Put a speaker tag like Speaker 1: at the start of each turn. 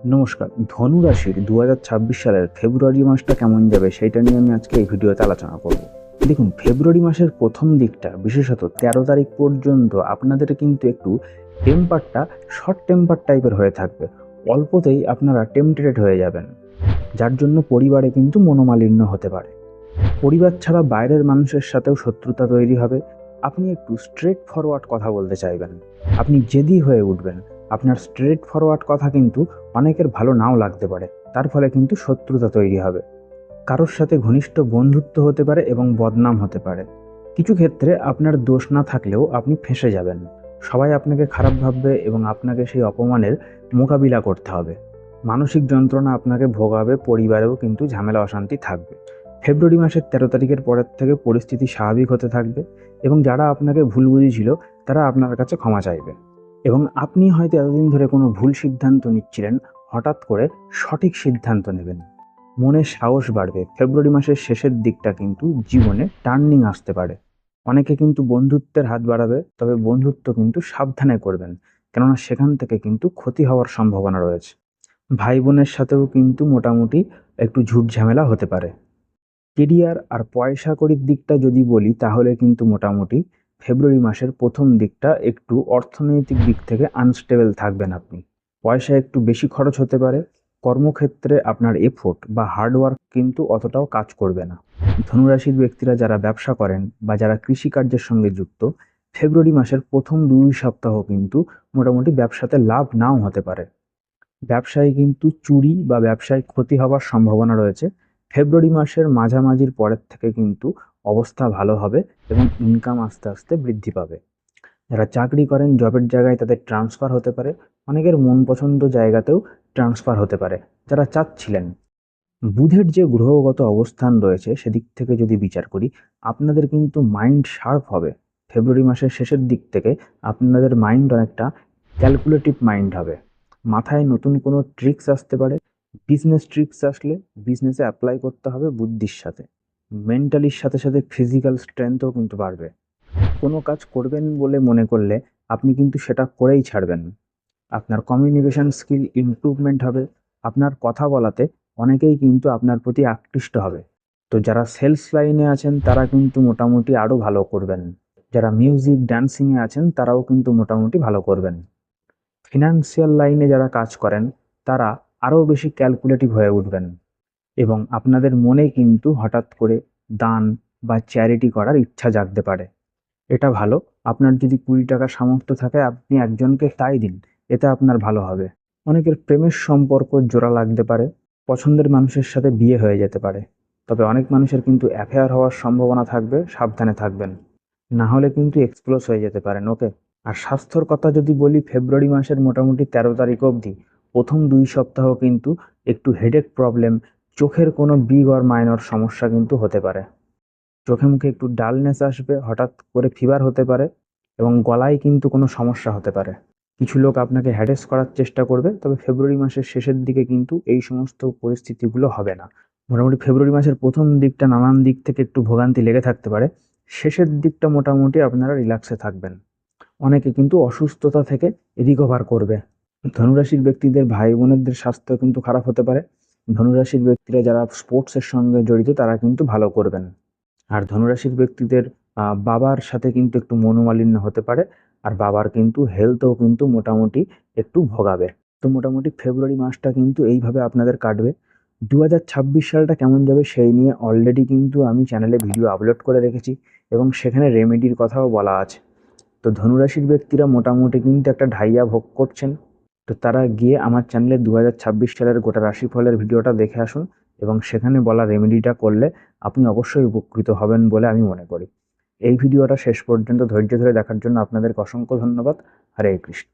Speaker 1: নমস্কার। ধনু রাশির ২০২৬ সালের ফেব্রুয়ারি মাসটা কেমন যাবে সেইটা নিয়ে আমি আজকে এই ভিডিওতে আলোচনা করব। দেখুন, ফেব্রুয়ারি মাসের প্রথম দিকটা বিশেষত ১৩ তারিখ পর্যন্ত আপনাদের কিন্তু একটু টেম্পারটা শর্ট টেম্পার টাইপের হয়ে থাকবে। অল্পতেই আপনারা টেম্পটেড হয়ে যাবেন, যার জন্য পরিবারে কিন্তু মনোমালিন্য হতে পারে। পরিবার ছাড়া বাইরের মানুষের সাথেও শত্রুতা তৈরি হবে। আপনি একটু স্ট্রেট ফরওয়ার্ড কথা বলতে চাইবেন, আপনি জেদি হয়ে উঠবেন। আপনার স্ট্রেট ফরওয়ার্ড কথা কিন্তু অনেকের ভালো নাও লাগতে পারে, তার ফলে কিন্তু শত্রুতা তৈরি হবে। কারোর সাথে ঘনিষ্ঠ বন্ধুত্ব হতে পারে এবং বদনাম হতে পারে। কিছু ক্ষেত্রে আপনার দোষ না থাকলেও আপনি ফেঁসে যাবেন। সবাই আপনাকে খারাপ ভাববে এবং আপনাকে সেই অপমানের মোকাবিলা করতে হবে। মানসিক যন্ত্রণা আপনাকে ভোগাবে, পরিবারেও কিন্তু ঝামেলা অশান্তি থাকবে। ফেব্রুয়ারি মাসের ১৩ তারিখের পরের থেকে পরিস্থিতি স্বাভাবিক হতে থাকবে এবং যারা আপনাকে ভুল বুঝেছিল তারা আপনার কাছে ক্ষমা চাইবে। এবং আপনি হয়তো এতদিন ধরে কোনো ভুল সিদ্ধান্ত নিচ্ছিলেন, হঠাৎ করে সঠিক সিদ্ধান্ত নেবেন। মনে সাহস বাড়বে। ফেব্রুয়ারি মাসের শেষের দিকটা কিন্তু জীবনে টার্নিং আসতে পারে। অনেকে কিন্তু বন্ধুত্বের হাত বাড়াবে, তবে বন্ধুত্ব কিন্তু সাবধানে করবেন, কেননা সেখান থেকে কিন্তু ক্ষতি হওয়ার সম্ভাবনা রয়েছে। ভাই বোনের সাথেও কিন্তু মোটামুটি একটু ঝুট ঝামেলা হতে পারে। কেরিয়ার আর পয়সা কড়ির দিকটা যদি বলি, তাহলে কিন্তু মোটামুটি ফেব্রুয়ারি মাসের প্রথম দিকটা একটু অর্থনৈতিক দিক থেকে আনস্টেবল থাকবেন আপনি। পয়সা একটু বেশি খরচ হতে পারে। কর্মক্ষেত্রে আপনার এফোর্ট বা হার্ডওয়ার্ক কিন্তু অতটাও কাজ করবে না। ধনুরাশির ব্যক্তিরা যারা ব্যবসা করেন বা যারা কৃষিকার্যের সঙ্গে যুক্ত, ফেব্রুয়ারি মাসের প্রথম ২ সপ্তাহ কিন্তু মোটামুটি ব্যবসাতে লাভ নাও হতে পারে। ব্যবসায় কিন্তু চুরি বা ব্যবসায় ক্ষতি হওয়ার সম্ভাবনা রয়েছে। ফেব্রুয়ারি মাসের মাঝামাঝির পরের থেকে কিন্তু অবস্থা ভালো হবে এবং ইনকাম আস্তে আস্তে বৃদ্ধি পাবে। যারা চাকরি করেন, জবের জায়গায় তাদের ট্রান্সফার হতে পারে। অনেকের মন পছন্দ জায়গাতেও ট্রান্সফার হতে পারে যারা চাচ্ছিলেন। বুধের যে গ্রহগত অবস্থান রয়েছে সেদিক থেকে যদি বিচার করি, আপনাদের কিন্তু মাইন্ড শার্প হবে। ফেব্রুয়ারি মাসের শেষের দিক থেকে আপনাদের মাইন্ড অনেকটা ক্যালকুলেটিভ মাইন্ড হবে। মাথায় নতুন কোনো ট্রিক্স আসতে পারে। বিজনেস ট্রিক্স আসলে বিজনেসে অ্যাপ্লাই করতে হবে বুদ্ধির সাথে। মেন্টালির সাথে সাথে ফিজিক্যাল স্ট্রেংথও কিন্তু বাড়বে। কোনো কাজ করবেন বলে মনে করলে আপনি কিন্তু সেটা করেই ছাড়বেন। আপনার কমিউনিকেশন স্কিল ইমপ্রুভমেন্ট হবে। আপনার কথা বলাতে অনেকেই কিন্তু আপনার প্রতি আকৃষ্ট হবে। তো যারা সেলস লাইনে আছেন তারা কিন্তু মোটামুটি আরও ভালো করবেন। যারা মিউজিক ডান্সিংয়ে আছেন তারাও কিন্তু মোটামুটি ভালো করবেন। ফিনান্সিয়াল লাইনে যারা কাজ করেন তারা আরও বেশি ক্যালকুলেটিভ হয়ে উঠবেন এবং আপনাদের মনে কিন্তু হঠাৎ করে দান বা চ্যারিটি করার ইচ্ছা জাগতে পারে। এটা ভালো। আপনার যদি ২০ টাকা সামর্থ্য থাকে, আপনি একজনকে তাই দিন, এতে আপনার ভালো হবে। অনেকের প্রেমের সম্পর্ক জোড়া লাগতে পারে। পছন্দের মানুষের সাথে বিয়ে হয়ে যেতে পারে। তবে অনেক মানুষের কিন্তু অ্যাফেয়ার হওয়ার সম্ভাবনা থাকবে, সাবধানে থাকবেন। না হলে কিন্তু এক্সপ্লোস হয়ে যেতে পারেন, ওকে? আর স্বাস্থ্যর কথা যদি বলি, ফেব্রুয়ারি মাসের মোটামুটি ১৩ তারিখ অবধি প্রথম ২ সপ্তাহ কিন্তু একটু হেডেক প্রবলেম, চোখের কোনো বিগ অর মাইনর সমস্যা কিন্তু হতে পারে। চোখে মুখে একটু ডালনেস আসবে, হঠাৎ করে ফিভার হতে পারে এবং গলায় কিন্তু কোনো সমস্যা হতে পারে। কিছু লোক আপনাকে হ্যারেস করার চেষ্টা করবে, তবে ফেব্রুয়ারি মাসের শেষের দিকে কিন্তু এই সমস্ত পরিস্থিতিগুলো হবে না। মোটামুটি ফেব্রুয়ারি মাসের প্রথম দিকটা নানান দিক থেকে একটু ভোগান্তি লেগে থাকতে পারে। শেষের দিকটা মোটামুটি আপনারা রিল্যাক্সে থাকবেন। অনেকে কিন্তু অসুস্থতা থেকে রিকভার করবে। ধনুরাশির ব্যক্তিদের ভাই বোনেদের স্বাস্থ্য কিন্তু খারাপ হতে পারে। ধনুরাশির ব্যক্তিরা যারা স্পোর্টসের সঙ্গে জড়িত তারা কিন্তু ভালো করবেন। আর ধনুরাশির ব্যক্তিদের বাবার সাথে কিন্তু একটু মনোমালিন্য হতে পারে। আর বাবার কিন্তু হেলথও কিন্তু মোটামুটি একটু ভোগাবে। তো মোটামুটি ফেব্রুয়ারি মাসটা কিন্তু এইভাবে আপনাদের কাটবে। ২০২৬ সালটা কেমন যাবে সেই নিয়ে অলরেডি কিন্তু আমি চ্যানেলে ভিডিও আপলোড করে রেখেছি এবং সেখানে রেমেডির কথাও বলা আছে। তো ধনুরাশির ব্যক্তিরা মোটামুটি কিন্তু একটা ঢাইয়া ভোগ করছেন। তো তারা গিয়ে আমার চ্যানেলে ২০২৬ সালের গোটা রাশিফলের ভিডিওটা দেখে আসুন এবং সেখানে বলা রেমেডিটা করলে আপনি অবশ্যই উপকৃত হবেন বলে আমি মনে করি। এই ভিডিওটা শেষ পর্যন্ত ধৈর্য ধরে দেখার জন্য আপনাদেরকে অসংখ্য ধন্যবাদ। হরে কৃষ্ণ।